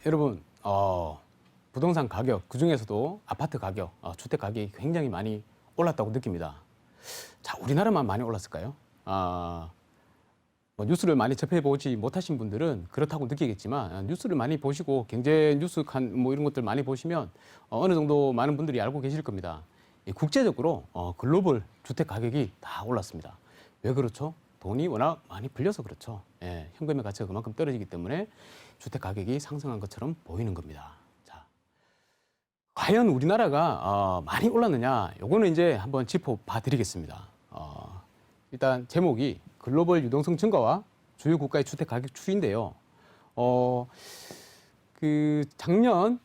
여러분, 부동산 가격, 그중에서도 아파트 가격, 주택 가격이 굉장히 많이 올랐다고 느낍니다. 자, 우리나라만 많이 올랐을까요? 뭐 뉴스를 많이 접해보지 못하신 분들은 그렇다고 느끼겠지만, 뉴스를 많이 보시고 경제 뉴스 뭐 이런 것들 많이 보시면 어느 정도 많은 분들이 알고 계실 겁니다. 국제적으로 글로벌 주택 가격이 다 올랐습니다. 왜 그렇죠? 돈이 워낙 많이 불려서 그렇죠. 예, 현금의 가치가 그만큼 떨어지기 때문에 주택 가격이 상승한 것처럼 보이는 겁니다. 자, 과연 우리나라가 많이 올랐느냐? 요거는 이제 한번 짚어봐 드리겠습니다. 일단 제목이 글로벌 유동성 증가와 주요 국가의 주택 가격 추이인데요. 작년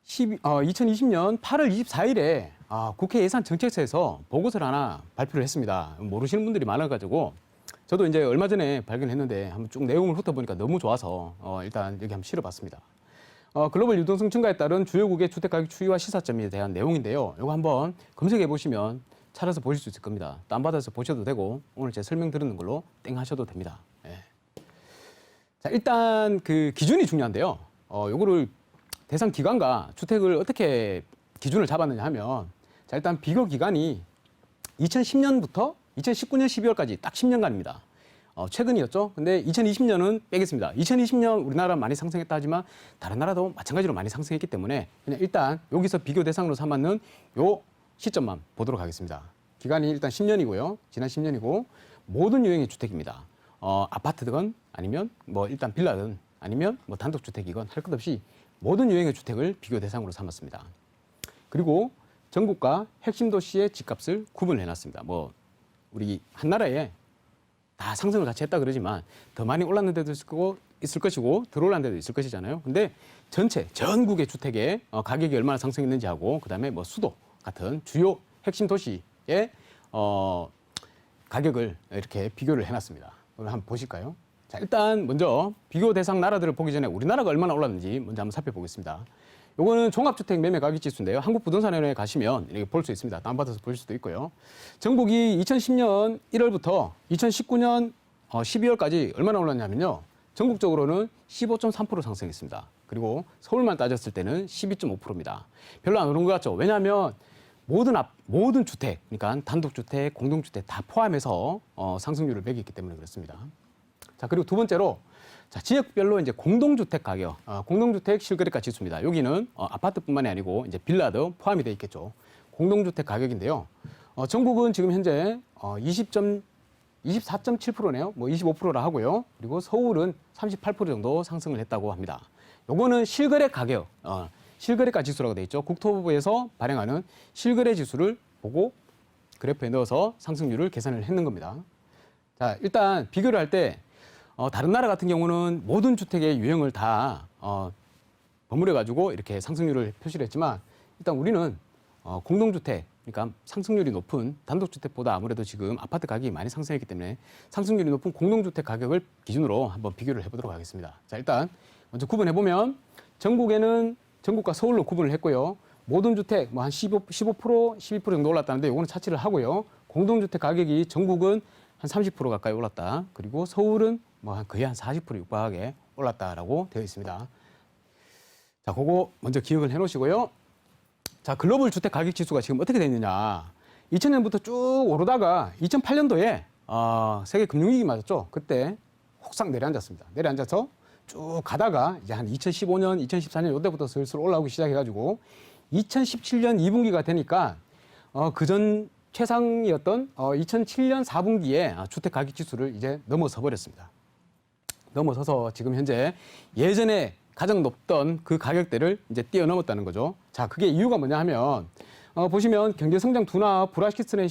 2020년 8월 24일에 국회 예산정책처에서 보고서를 하나 발표를 했습니다. 모르시는 분들이 많아가지고 저도 이제 얼마 전에 발견했는데 한번 쭉 내용을 훑어보니까 너무 좋아서 일단 여기 한번 실어봤습니다. 글로벌 유동성 증가에 따른 주요국의 주택가격 추이와 시사점에 대한 내용인데요. 이거 한번 검색해 보시면 찾아서 보실 수 있을 겁니다. 다운받아서 보셔도 되고 오늘 제 설명 드리는 걸로 땡 하셔도 됩니다. 예. 자, 일단 그 기준이 중요한데요. 요거를 대상 기간과 주택을 어떻게 기준을 잡았느냐 하면 자, 일단 비교 기간이 2010년부터 2019년 12월까지 딱 10년간입니다. 최근이었죠. 근데 2020년은 빼겠습니다. 2020년 우리나라 많이 상승했다 하지만 다른 나라도 마찬가지로 많이 상승했기 때문에 그냥 일단 여기서 비교 대상으로 삼았는 요 시점만 보도록 하겠습니다. 기간이 일단 10년이고요. 지난 10년이고 모든 유형의 주택입니다. 아파트든 아니면 뭐 일단 빌라든 아니면 뭐 단독주택이건 할 것 없이 모든 유형의 주택을 비교 대상으로 삼았습니다. 그리고 전국과 핵심 도시의 집값을 구분을 해놨습니다. 뭐 우리 한 나라에 다 상승을 같이 했다 그러지만 더 많이 올랐는 데도 있을 것이고 덜 올랐는 데도 있을 것이잖아요. 근데 전국의 주택의 가격이 얼마나 상승했는지 하고 그다음에 뭐 수도 같은 주요 핵심 도시의 가격을 이렇게 비교를 해놨습니다. 오늘 한번 보실까요? 자, 일단 먼저 비교 대상 나라들을 보기 전에 우리나라가 얼마나 올랐는지 먼저 한번 살펴보겠습니다. 요거는 종합주택 매매 가격 지수인데요. 한국부동산원에 가시면 이렇게 볼 수 있습니다. 다운받아서 볼 수도 있고요. 전국이 2010년 1월부터 2019년 12월까지 얼마나 올랐냐면요. 전국적으로는 15.3% 상승했습니다. 그리고 서울만 따졌을 때는 12.5%입니다. 별로 안 오른 것 같죠? 왜냐하면 모든 주택, 그러니까 단독주택, 공동주택 다 포함해서 상승률을 매겼기 때문에 그렇습니다. 자, 그리고 두 번째로 자, 지역별로 이제 공동주택 가격, 공동주택 실거래가 지수입니다. 여기는 아파트뿐만이 아니고 이제 빌라도 포함이 되어 있겠죠. 공동주택 가격인데요. 전국은 지금 현재 24.7%네요. 뭐 25%라 하고요. 그리고 서울은 38% 정도 상승을 했다고 합니다. 요거는 실거래 가격, 실거래가 지수라고 되어 있죠. 국토부에서 발행하는 실거래 지수를 보고 그래프에 넣어서 상승률을 계산을 했는 겁니다. 자, 일단 비교를 할 때 다른 나라 같은 경우는 모든 주택의 유형을 다 버무려가지고 이렇게 상승률을 표시를 했지만 일단 우리는 공동주택, 그러니까 상승률이 높은 단독주택보다 아무래도 지금 아파트 가격이 많이 상승했기 때문에 상승률이 높은 공동주택 가격을 기준으로 한번 비교를 해보도록 하겠습니다. 자, 일단 먼저 구분해보면 전국에는 전국과 서울로 구분을 했고요. 모든 주택 뭐 한 15%, 12% 정도 올랐다는데 이거는 차치를 하고요. 공동주택 가격이 전국은 한 30% 가까이 올랐다. 그리고 서울은 뭐 거의 한 40% 육박하게 올랐다라고 되어 있습니다. 자, 그거 먼저 기억을 해놓으시고요. 자, 글로벌 주택 가격 지수가 지금 어떻게 되느냐. 2000년부터 쭉 오르다가 2008년도에 세계 금융위기 맞았죠. 그때 혹상 내려앉았습니다. 내려앉아서 쭉 가다가 이제 한 2015년, 2014년 이때부터 슬슬 올라오기 시작해가지고 2017년 2분기가 되니까 그전 최상이었던 2007년 4분기에 주택 가격 지수를 이제 넘어서 버렸습니다. 넘어서서 지금 현재 예전에 가장 높던 그 가격대를 이제 뛰어넘었다는 거죠. 자, 그게 이유가 뭐냐 하면 보시면 경제 성장 둔화, 불확실성의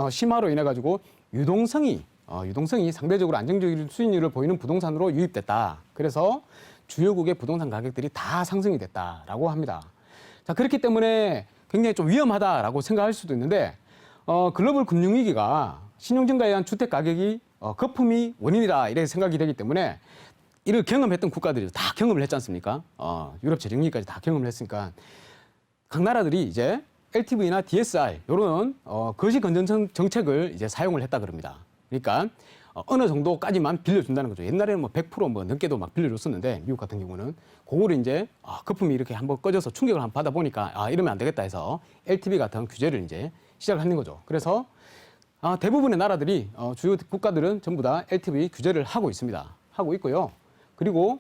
심화로 인해 가지고 유동성이 상대적으로 안정적인 수익률을 보이는 부동산으로 유입됐다. 그래서 주요국의 부동산 가격들이 다 상승이 됐다라고 합니다. 자, 그렇기 때문에 굉장히 좀 위험하다라고 생각할 수도 있는데 글로벌 금융위기가 신용 증가에 의한 주택 가격이 거품이 원인이다 이렇게 생각이 되기 때문에 이를 경험했던 국가들이 다 경험을 했지 않습니까? 유럽 재정위기까지 다 경험을 했으니까 각 나라들이 이제 LTV나 DSR 이런 거시 건전 정책을 이제 사용을 했다 그럽니다. 그러니까 어느 정도까지만 빌려준다는 거죠. 옛날에는 뭐 100% 넘게도 막 빌려줬었는데 미국 같은 경우는 그거를 이제 거품이 이렇게 한번 꺼져서 충격을 한번 받아보니까 이러면 안 되겠다 해서 LTV 같은 규제를 이제 시작을 하는 거죠. 그래서 대부분의 나라들이 주요 국가들은 전부 다 LTV 규제를 하고 있습니다. 하고 있고요. 그리고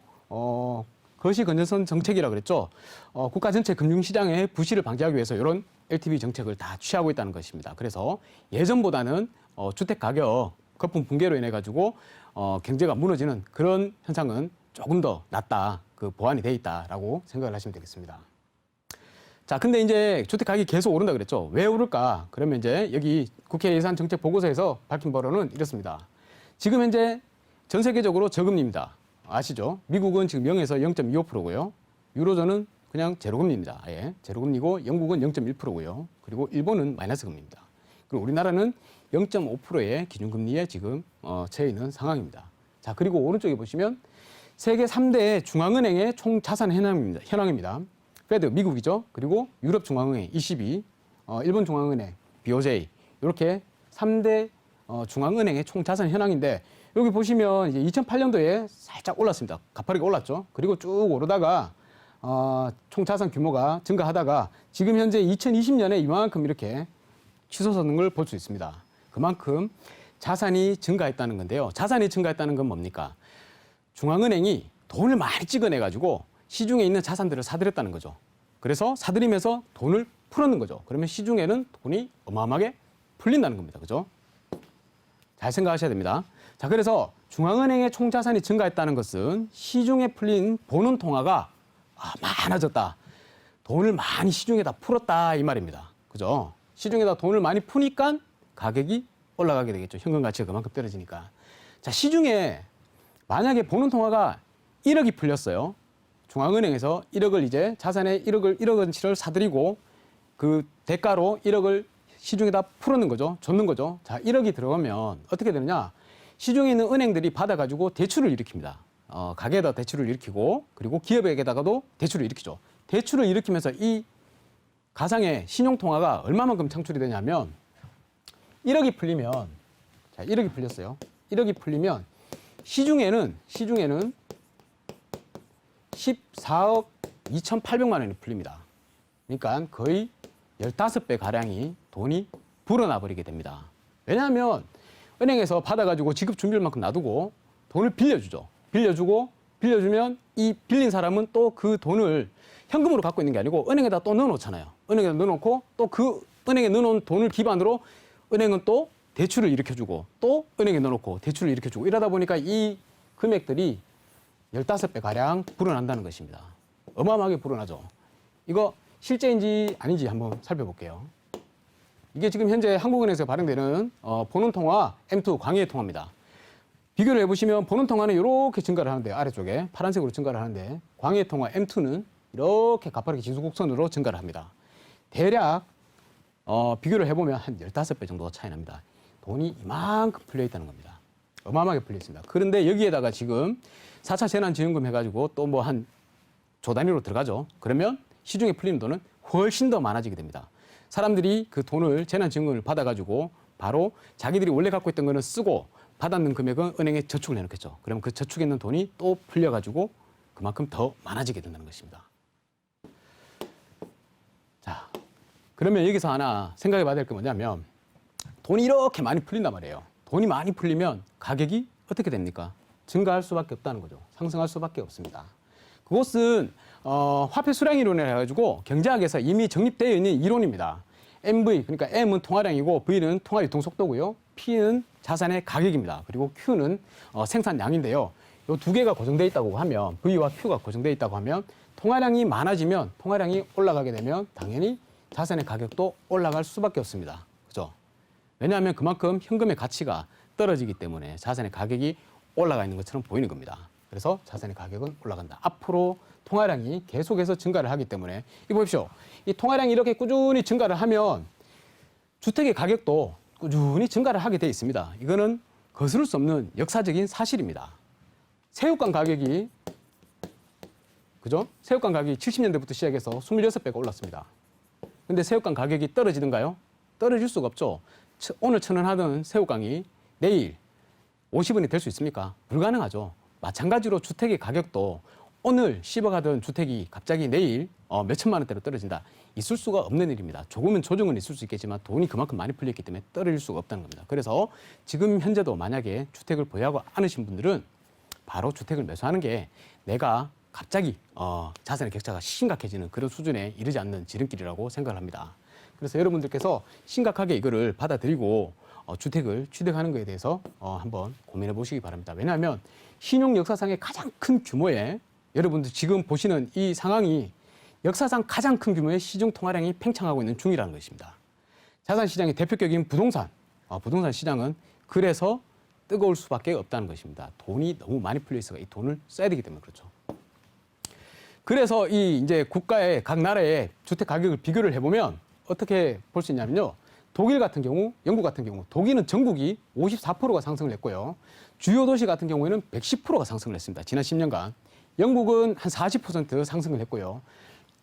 거시 건전성 정책이라 그랬죠. 국가 전체 금융시장의 부실을 방지하기 위해서 이런 LTV 정책을 다 취하고 있다는 것입니다. 그래서 예전보다는 주택 가격 거품 붕괴로 인해 가지고 경제가 무너지는 그런 현상은 조금 더 낫다, 그 보완이 돼 있다라고 생각을 하시면 되겠습니다. 자, 근데 이제 주택 가격이 계속 오른다 그랬죠. 왜 오를까? 그러면 이제 여기 국회 예산 정책 보고서에서 밝힌 바로는 이렇습니다. 지금 현재 전 세계적으로 저금리입니다. 아시죠? 미국은 지금 0에서 0.25%고요. 유로존은 그냥 제로금리입니다. 아예 제로금리고 영국은 0.1%고요. 그리고 일본은 마이너스 금리입니다. 그리고 우리나라는 0.5%의 기준금리에 지금 처해 있는 상황입니다. 자, 그리고 오른쪽에 보시면 세계 3대 중앙은행의 총 자산 현황입니다. 페드 미국이죠. 그리고 유럽 중앙은행 ECB, 일본 중앙은행 BOJ 이렇게 3대 중앙은행의 총 자산 현황인데 여기 보시면 이제 2008년도에 살짝 올랐습니다. 가파르게 올랐죠. 그리고 쭉 오르다가 총 자산 규모가 증가하다가 지금 현재 2020년에 이만큼 이렇게 치솟는 걸 볼 수 있습니다. 그만큼 자산이 증가했다는 건데요. 자산이 증가했다는 건 뭡니까? 중앙은행이 돈을 많이 찍어내가지고 시중에 있는 자산들을 사들였다는 거죠. 그래서 사들이면서 돈을 풀었는 거죠. 그러면 시중에는 돈이 어마어마하게 풀린다는 겁니다. 그죠? 잘 생각하셔야 됩니다. 자, 그래서 중앙은행의 총자산이 증가했다는 것은 시중에 풀린 보는 통화가 많아졌다. 돈을 많이 시중에다 풀었다 이 말입니다. 그죠? 시중에다 돈을 많이 푸니까 가격이 올라가게 되겠죠. 현금 가치가 그만큼 떨어지니까. 자, 시중에 만약에 보는 통화가 1억이 풀렸어요. 중앙은행에서 1억을 이제 자산에 1억 원치를 사들이고 그 대가로 1억을 시중에다 풀었는 거죠. 줬는 거죠. 자, 1억이 들어가면 어떻게 되느냐? 시중에 있는 은행들이 받아가지고 대출을 일으킵니다. 가게에다 대출을 일으키고 그리고 기업에게다가도 대출을 일으키죠. 대출을 일으키면서 이 가상의 신용통화가 얼마만큼 창출이 되냐면 1억이 풀리면 자, 1억이 풀렸어요. 1억이 풀리면 시중에는 14억 2,800만 원이 풀립니다. 그러니까 거의 15배 가량이 돈이 불어나 버리게 됩니다. 왜냐하면 은행에서 받아가지고 지급 준비할 만큼 놔두고 돈을 빌려주죠. 빌려주면 이 빌린 사람은 또 그 돈을 현금으로 갖고 있는 게 아니고 은행에다 또 넣어놓잖아요. 은행에다 넣어놓고 또 그 은행에 넣어놓은 돈을 기반으로 은행은 또 대출을 일으켜주고 또 은행에 넣어놓고 대출을 일으켜주고 이러다 보니까 이 금액들이 15배 가량 불어난다는 것입니다. 어마어마하게 불어나죠. 이거 실제인지 아닌지 한번 살펴볼게요. 이게 지금 현재 한국은행에서 발행되는 보는 통화 M2 광해 통화입니다. 비교를 해보시면 보는 통화는 이렇게 증가를 하는데 아래쪽에 파란색으로 증가를 하는데 광해 통화 M2는 이렇게 가파르게 지수곡선으로 증가를 합니다. 대략 비교를 해보면 한 15배 정도가 차이 납니다. 돈이 이만큼 풀려 있다는 겁니다. 어마어마하게 풀려 있습니다. 그런데 여기에다가 지금 4차 재난지원금 해가지고 또 뭐 한 조 단위로 들어가죠. 그러면 시중에 풀리는 돈은 훨씬 더 많아지게 됩니다. 사람들이 그 돈을 재난지원금을 받아가지고 바로 자기들이 원래 갖고 있던 거는 쓰고 받았는 금액은 은행에 저축을 해놓겠죠. 그러면 그 저축에 있는 돈이 또 풀려가지고 그만큼 더 많아지게 된다는 것입니다. 자, 그러면 여기서 하나 생각해 봐야 될 게 뭐냐면 돈이 이렇게 많이 풀린단 말이에요. 돈이 많이 풀리면 가격이 어떻게 됩니까? 증가할 수밖에 없다는 거죠. 상승할 수밖에 없습니다. 그것은 화폐 수량 이론이라 해가지고 경제학에서 이미 정립되어 있는 이론입니다. MV, 그러니까 M은 통화량이고 V는 통화 유통 속도고요. P는 자산의 가격입니다. 그리고 Q는 생산량인데요. 이 두 개가 고정되어 있다고 하면 V와 Q가 고정되어 있다고 하면 통화량이 많아지면 통화량이 올라가게 되면 당연히 자산의 가격도 올라갈 수밖에 없습니다. 그죠? 왜냐하면 그만큼 현금의 가치가 떨어지기 때문에 자산의 가격이 올라가 있는 것처럼 보이는 겁니다. 그래서 자산의 가격은 올라간다. 앞으로 통화량이 계속해서 증가를 하기 때문에 이 보십시오. 이 통화량이 이렇게 꾸준히 증가를 하면 주택의 가격도 꾸준히 증가를 하게 돼 있습니다. 이거는 거스를 수 없는 역사적인 사실입니다. 새우깡 가격이 그죠? 새우깡 가격이 70년대부터 시작해서 26배가 올랐습니다. 근데 새우깡 가격이 떨어지는가요? 떨어질 수가 없죠. 오늘 1,000원 하던 새우깡이 내일 50원이 될 수 있습니까? 불가능하죠. 마찬가지로 주택의 가격도 오늘 씹어가던 주택이 갑자기 내일 몇천만 원대로 떨어진다. 있을 수가 없는 일입니다. 조금은 조정은 있을 수 있겠지만 돈이 그만큼 많이 풀렸기 때문에 떨어질 수가 없다는 겁니다. 그래서 지금 현재도 만약에 주택을 보유하고 않으신 분들은 바로 주택을 매수하는 게 내가 갑자기 자산의 격차가 심각해지는 그런 수준에 이르지 않는 지름길이라고 생각을 합니다. 그래서 여러분들께서 심각하게 이거를 받아들이고 주택을 취득하는 것에 대해서 한번 고민해 보시기 바랍니다. 왜냐하면 신용 역사상의 가장 큰 규모의 여러분들 지금 보시는 이 상황이 역사상 가장 큰 규모의 시중 통화량이 팽창하고 있는 중이라는 것입니다. 자산시장의 대표격인 부동산 시장은 그래서 뜨거울 수밖에 없다는 것입니다. 돈이 너무 많이 풀려 있어서 이 돈을 써야 되기 때문에 그렇죠. 그래서 이 이제 국가의 각 나라의 주택 가격을 비교를 해보면 어떻게 볼 수 있냐면요. 독일 같은 경우, 영국 같은 경우, 독일은 전국이 54%가 상승을 했고요. 주요 도시 같은 경우에는 110%가 상승을 했습니다. 지난 10년간. 영국은 한 40% 상승을 했고요.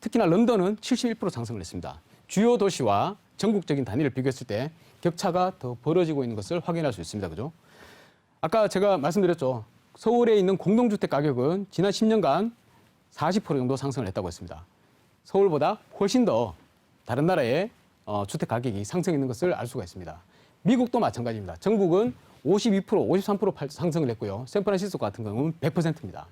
특히나 런던은 71% 상승을 했습니다. 주요 도시와 전국적인 단위를 비교했을 때 격차가 더 벌어지고 있는 것을 확인할 수 있습니다. 그죠? 아까 제가 말씀드렸죠. 서울에 있는 공동주택 가격은 지난 10년간 40% 정도 상승을 했다고 했습니다. 서울보다 훨씬 더 다른 나라의 주택 가격이 상승했는 것을 알 수가 있습니다. 미국도 마찬가지입니다. 전국은 52%, 53% 상승을 했고요. 샌프란시스코 같은 경우는 100%입니다.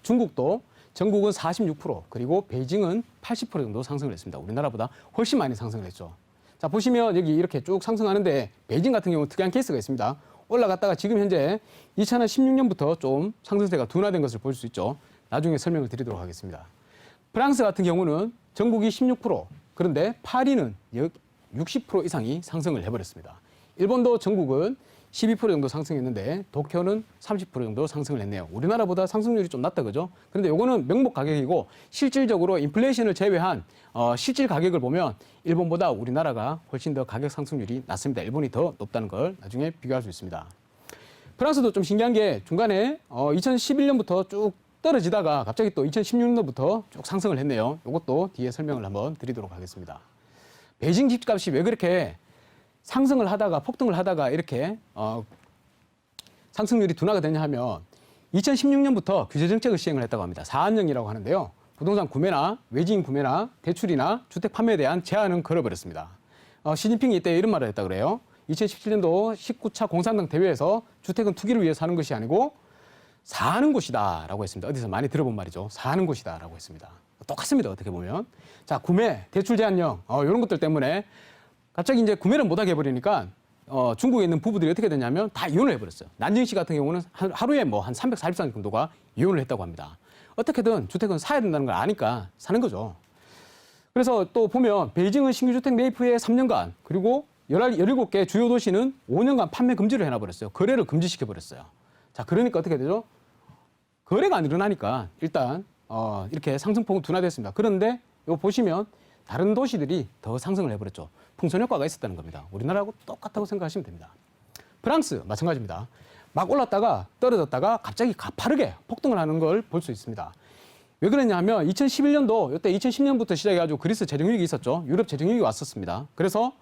중국도 전국은 46%, 그리고 베이징은 80% 정도 상승을 했습니다. 우리나라보다 훨씬 많이 상승을 했죠. 자, 보시면 여기 이렇게 쭉 상승하는데 베이징 같은 경우는 특이한 케이스가 있습니다. 올라갔다가 지금 현재 2016년부터 좀 상승세가 둔화된 것을 볼 수 있죠. 나중에 설명을 드리도록 하겠습니다. 프랑스 같은 경우는 전국이 16%, 그런데 파리는 60% 이상이 상승을 해버렸습니다. 일본도 전국은 12% 정도 상승했는데 도쿄는 30% 정도 상승을 했네요. 우리나라보다 상승률이 좀 낮다, 그죠? 그런데 요거는 명목 가격이고 실질적으로 인플레이션을 제외한 실질 가격을 보면 일본보다 우리나라가 훨씬 더 가격 상승률이 낮습니다. 일본이 더 높다는 걸 나중에 비교할 수 있습니다. 프랑스도 좀 신기한 게 중간에 2011년부터 쭉 떨어지다가 갑자기 또 2016년부터 쭉 상승을 했네요. 이것도 뒤에 설명을 한번 드리도록 하겠습니다. 베이징 집값이 왜 그렇게 상승을 하다가 폭등을 하다가 이렇게 상승률이 둔화가 되냐 하면 2016년부터 규제 정책을 시행을 했다고 합니다. 사안령이라고 하는데요. 부동산 구매나 외지인 구매나 대출이나 주택 판매에 대한 제한은 걸어버렸습니다. 시진핑이 이때 이런 말을 했다 그래요. 2017년도 19차 공산당 대회에서 주택은 투기를 위해서 사는 것이 아니고 사는 곳이다 라고 했습니다. 어디서 많이 들어본 말이죠. 사는 곳이다 라고 했습니다. 똑같습니다. 어떻게 보면. 자, 구매, 대출 제한령 이런 것들 때문에 갑자기 이제 구매를 못하게 해버리니까 중국에 있는 부부들이 어떻게 됐냐면 다 이혼을 해버렸어요. 난징시 같은 경우는 하루에 뭐 한 340상 정도가 이혼을 했다고 합니다. 어떻게든 주택은 사야 된다는 걸 아니까 사는 거죠. 그래서 또 보면 베이징은 신규 주택 매입 후에 3년간 그리고 17개 주요 도시는 5년간 판매 금지를 해놔버렸어요. 거래를 금지시켜버렸어요. 자, 그러니까 어떻게 되죠? 거래가 안 일어나니까 일단 이렇게 상승폭은 둔화됐습니다. 그런데 이거 보시면 다른 도시들이 더 상승을 해버렸죠. 풍선 효과가 있었다는 겁니다. 우리나라하고 똑같다고 생각하시면 됩니다. 프랑스 마찬가지입니다. 막 올랐다가 떨어졌다가 갑자기 가파르게 폭등을 하는 걸 볼 수 있습니다. 왜 그랬냐 하면 2011년도 이때 2010년부터 시작해가지고 그리스 재정위기 있었죠. 유럽 재정위기 왔었습니다. 그래서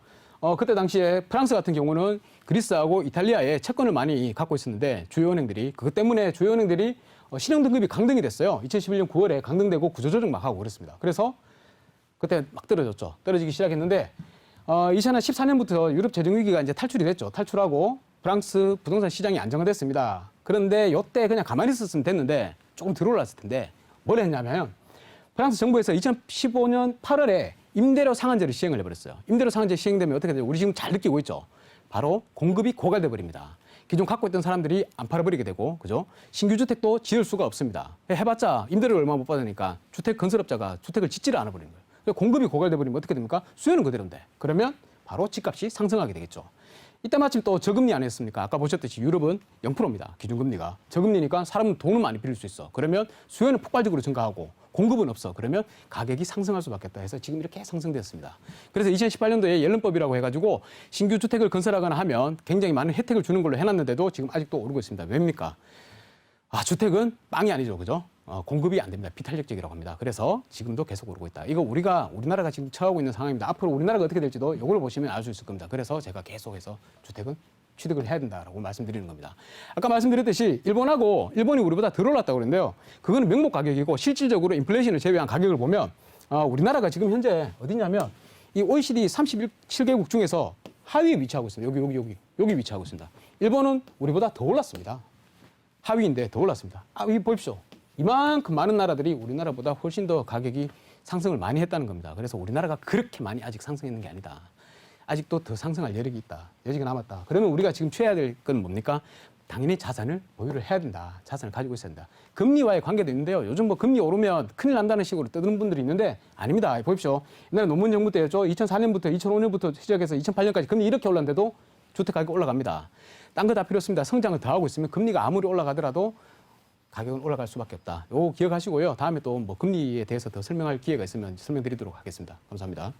그때 당시에 프랑스 같은 경우는 그리스하고 이탈리아에 채권을 많이 갖고 있었는데 주요 은행들이 그것 때문에 주요 은행들이 신용 등급이 강등이 됐어요. 2011년 9월에 강등되고 구조조정 막 하고 그랬습니다. 그래서 그때 막 떨어졌죠. 떨어지기 시작했는데 2014년부터 유럽 재정위기가 이제 탈출이 됐죠. 탈출하고 프랑스 부동산 시장이 안정화됐습니다. 그런데 이때 그냥 가만히 있었으면 됐는데 조금 덜 올랐을 텐데 뭘 했냐면 프랑스 정부에서 2015년 8월에 임대료 상한제를 시행을 해버렸어요. 임대료 상한제 시행되면 어떻게 돼요? 우리 지금 잘 느끼고 있죠. 바로 공급이 고갈돼 버립니다. 기존 갖고 있던 사람들이 안 팔아버리게 되고, 그죠? 신규 주택도 지을 수가 없습니다. 해봤자 임대료를 얼마 못 받으니까 주택 건설업자가 주택을 짓지를 않아 버리는 거예요. 공급이 고갈돼 버리면 어떻게 됩니까? 수요는 그대로인데. 그러면 바로 집값이 상승하게 되겠죠. 이때 마침 또 저금리 아니었습니까? 아까 보셨듯이 유럽은 0%입니다. 기준금리가. 저금리니까 사람은 돈을 많이 빌릴 수 있어. 그러면 수요는 폭발적으로 증가하고 공급은 없어. 그러면 가격이 상승할 수밖에 없다 해서 지금 이렇게 상승되었습니다. 그래서 2018년도에 옐런법이라고 해가지고 신규 주택을 건설하거나 하면 굉장히 많은 혜택을 주는 걸로 해놨는데도 지금 아직도 오르고 있습니다. 왜입니까? 주택은 빵이 아니죠. 그죠? 공급이 안 됩니다. 비탄력적이라고 합니다. 그래서 지금도 계속 오르고 있다. 이거 우리나라가 지금 처하고 있는 상황입니다. 앞으로 우리나라가 어떻게 될지도 이걸 보시면 알 수 있을 겁니다. 그래서 제가 계속해서 주택은 취득을 해야 된다라고 말씀드리는 겁니다. 아까 말씀드렸듯이 일본이 우리보다 덜 올랐다고 그러는데요. 그거는 명목 가격이고 실질적으로 인플레이션을 제외한 가격을 보면 우리나라가 지금 현재 어디냐면 이 OECD 37개국 중에서 하위에 위치하고 있습니다. 여기 위치하고 있습니다. 일본은 우리보다 더 올랐습니다. 하위인데 더 올랐습니다. 여기 보십시오. 이만큼 많은 나라들이 우리나라보다 훨씬 더 가격이 상승을 많이 했다는 겁니다. 그래서 우리나라가 그렇게 많이 아직 상승했는 게 아니다. 아직도 더 상승할 여력이 있다. 여지가 남았다. 그러면 우리가 지금 취해야 될 건 뭡니까? 당연히 자산을 보유를 해야 된다. 자산을 가지고 있어야 된다. 금리와의 관계도 있는데요. 요즘 뭐 금리 오르면 큰일 난다는 식으로 떠드는 분들이 있는데 아닙니다. 보십시오. 옛날에 노무현 정부 때였죠. 2004년부터 2005년부터 시작해서 2008년까지 금리 이렇게 올랐는데도 주택 가격 올라갑니다. 딴 거 다 필요 없습니다. 성장을 더 하고 있으면 금리가 아무리 올라가더라도 가격은 올라갈 수밖에 없다. 요거 기억하시고요. 다음에 또 뭐 금리에 대해서 더 설명할 기회가 있으면 설명드리도록 하겠습니다. 감사합니다.